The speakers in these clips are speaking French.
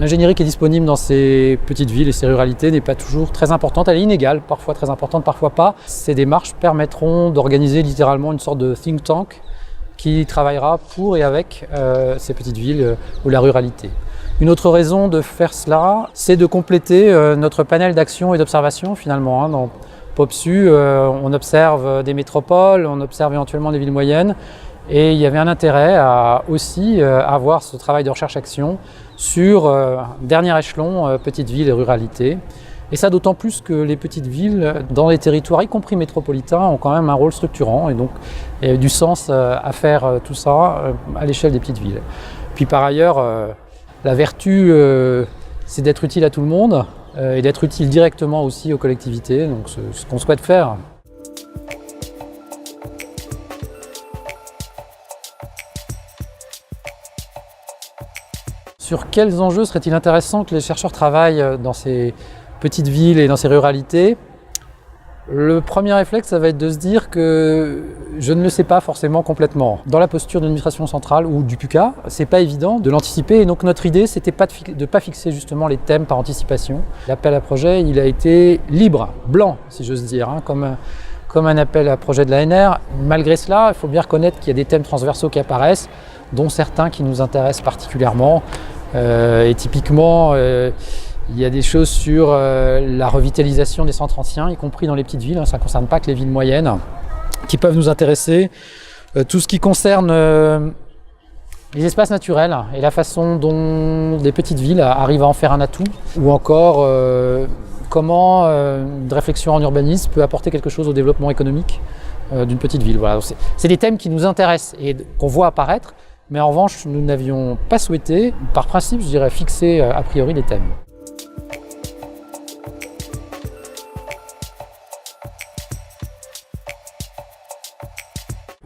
L'ingénierie qui est disponible dans ces petites villes et ces ruralités n'est pas toujours très importante, elle est inégale, parfois très importante, parfois pas. Ces démarches permettront d'organiser littéralement une sorte de think tank qui travaillera pour et avec ces petites villes ou la ruralité. Une autre raison de faire cela, c'est de compléter notre panel d'action et d'observation finalement. Dans POPSU, on observe des métropoles, on observe éventuellement des villes moyennes, et il y avait un intérêt à aussi avoir ce travail de recherche-action sur dernier échelon, petites villes et ruralités. Et ça d'autant plus que les petites villes, dans les territoires, y compris métropolitains, ont quand même un rôle structurant, et donc il y a du sens à faire tout ça à l'échelle des petites villes. Puis par ailleurs, la vertu, c'est d'être utile à tout le monde et d'être utile directement aussi aux collectivités, donc ce qu'on souhaite faire. Sur quels enjeux serait-il intéressant que les chercheurs travaillent dans ces petites villes et dans ces ruralités? Le premier réflexe, ça va être de se dire que je ne le sais pas forcément complètement. Dans la posture de l'administration centrale ou du PUCA, c'est pas évident de l'anticiper, et donc notre idée, c'était pas de pas fixer justement les thèmes par anticipation. L'appel à projet, il a été libre, blanc, si j'ose dire, comme un appel à projet de l'ANR. Malgré cela, il faut bien reconnaître qu'il y a des thèmes transversaux qui apparaissent, dont certains qui nous intéressent particulièrement. Et typiquement, il y a des choses sur la revitalisation des centres anciens, y compris dans les petites villes, ça ne concerne pas que les villes moyennes, qui peuvent nous intéresser. Tout ce qui concerne les espaces naturels et la façon dont des petites villes arrivent à en faire un atout, ou encore comment une réflexion en urbanisme peut apporter quelque chose au développement économique d'une petite ville. Voilà. C'est des thèmes qui nous intéressent et qu'on voit apparaître, mais en revanche, nous n'avions pas souhaité, par principe, je dirais, fixer a priori des thèmes.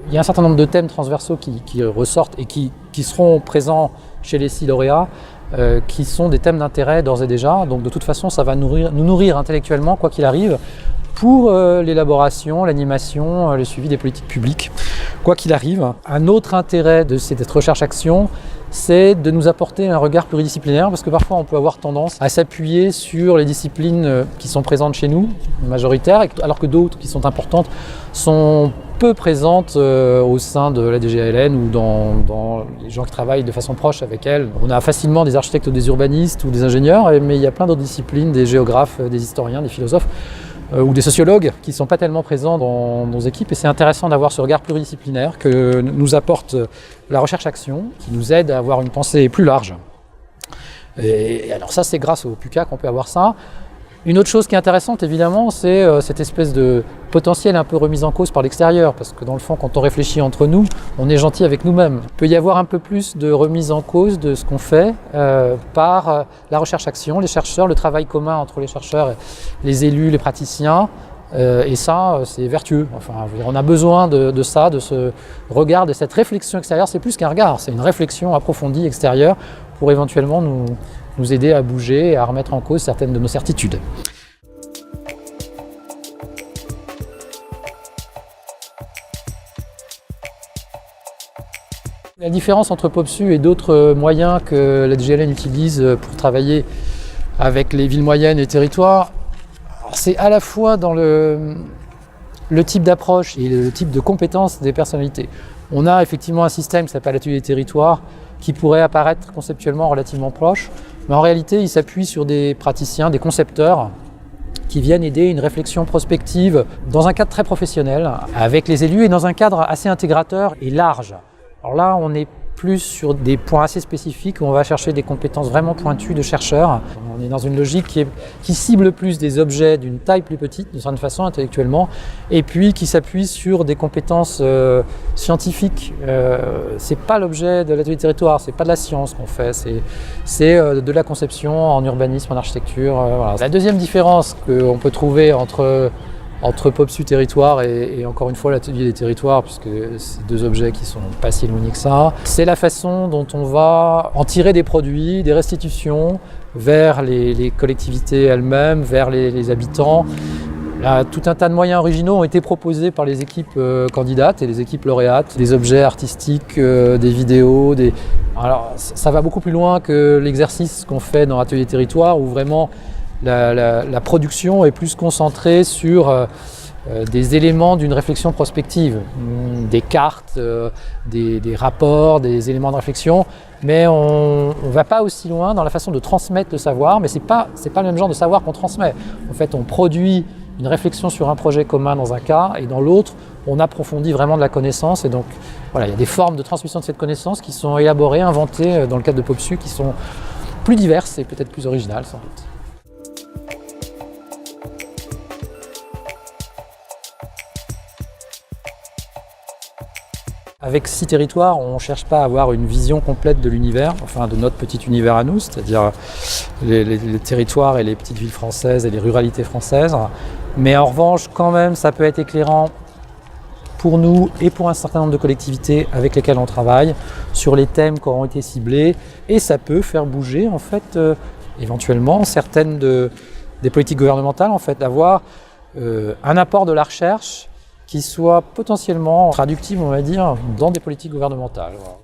Il y a un certain nombre de thèmes transversaux qui ressortent et qui seront présents chez les 6 lauréats, qui sont des thèmes d'intérêt d'ores et déjà. Donc de toute façon, ça va nous nourrir intellectuellement, quoi qu'il arrive, pour l'élaboration, l'animation, le suivi des politiques publiques, quoi qu'il arrive. Un autre intérêt de cette recherche-action, c'est de nous apporter un regard pluridisciplinaire, parce que parfois on peut avoir tendance à s'appuyer sur les disciplines qui sont présentes chez nous, majoritaires, alors que d'autres qui sont importantes sont peu présentes au sein de la DGALN ou dans les gens qui travaillent de façon proche avec elle. On a facilement des architectes ou des urbanistes ou des ingénieurs, mais il y a plein d'autres disciplines, des géographes, des historiens, des philosophes, ou des sociologues qui ne sont pas tellement présents dans nos équipes, et c'est intéressant d'avoir ce regard pluridisciplinaire que nous apporte la recherche-action, qui nous aide à avoir une pensée plus large. Et alors ça, c'est grâce au PUCA qu'on peut avoir ça. Une autre chose qui est intéressante, évidemment, c'est cette espèce de potentiel un peu remise en cause par l'extérieur, parce que dans le fond, quand on réfléchit entre nous, on est gentil avec nous-mêmes. Il peut y avoir un peu plus de remise en cause de ce qu'on fait par la recherche-action, les chercheurs, le travail commun entre les chercheurs, les élus, les praticiens, et ça, c'est vertueux. Enfin, on a besoin de ça, de ce regard, de cette réflexion extérieure. C'est plus qu'un regard, c'est une réflexion approfondie extérieure pour éventuellement nous aider à bouger et à remettre en cause certaines de nos certitudes. La différence entre POPSU et d'autres moyens que la DGALN utilise pour travailler avec les villes moyennes et les territoires, c'est à la fois dans le type d'approche et le type de compétences des personnalités. On a effectivement un système qui s'appelle l'atelier des territoires qui pourrait apparaître conceptuellement relativement proche, mais en réalité il s'appuie sur des praticiens, des concepteurs qui viennent aider une réflexion prospective dans un cadre très professionnel avec les élus et dans un cadre assez intégrateur et large. Alors là, on est plus sur des points assez spécifiques où on va chercher des compétences vraiment pointues de chercheurs. On est dans une logique qui cible plus des objets d'une taille plus petite, d'une certaine façon intellectuellement, et puis qui s'appuie sur des compétences scientifiques. C'est pas l'objet de l'atelier territoire, c'est pas de la science qu'on fait, c'est de la conception en urbanisme, en architecture. Voilà. La deuxième différence qu'on peut trouver entre POPSU territoire et encore une fois l'atelier des territoires, puisque c'est deux objets qui sont pas si éloignés que ça, c'est la façon dont on va en tirer des produits, des restitutions vers les collectivités elles-mêmes, vers les habitants, Là, tout un tas de moyens originaux ont été proposés par les équipes candidates et les équipes lauréates. Des objets artistiques, des vidéos. Alors, ça va beaucoup plus loin que l'exercice qu'on fait dans Atelier Territoire, où vraiment la production est plus concentrée sur des éléments d'une réflexion prospective, des cartes, des rapports, des éléments de réflexion, mais on ne va pas aussi loin dans la façon de transmettre le savoir, mais c'est pas le même genre de savoir qu'on transmet. En fait, on produit une réflexion sur un projet commun dans un cas, et dans l'autre, on approfondit vraiment de la connaissance. Et donc, voilà, il y a des formes de transmission de cette connaissance qui sont élaborées, inventées dans le cadre de PopSu, qui sont plus diverses et peut-être plus originales, sans doute. Avec 6 territoires, on ne cherche pas à avoir une vision complète de l'univers, enfin de notre petit univers à nous, c'est-à-dire les territoires et les petites villes françaises et les ruralités françaises. Mais en revanche, quand même, ça peut être éclairant pour nous et pour un certain nombre de collectivités avec lesquelles on travaille sur les thèmes qui auront été ciblés. Et ça peut faire bouger, en fait, éventuellement, certaines des politiques gouvernementales, en fait, d'avoir un apport de la recherche qui soit potentiellement traductible, on va dire, dans des politiques gouvernementales. Voilà.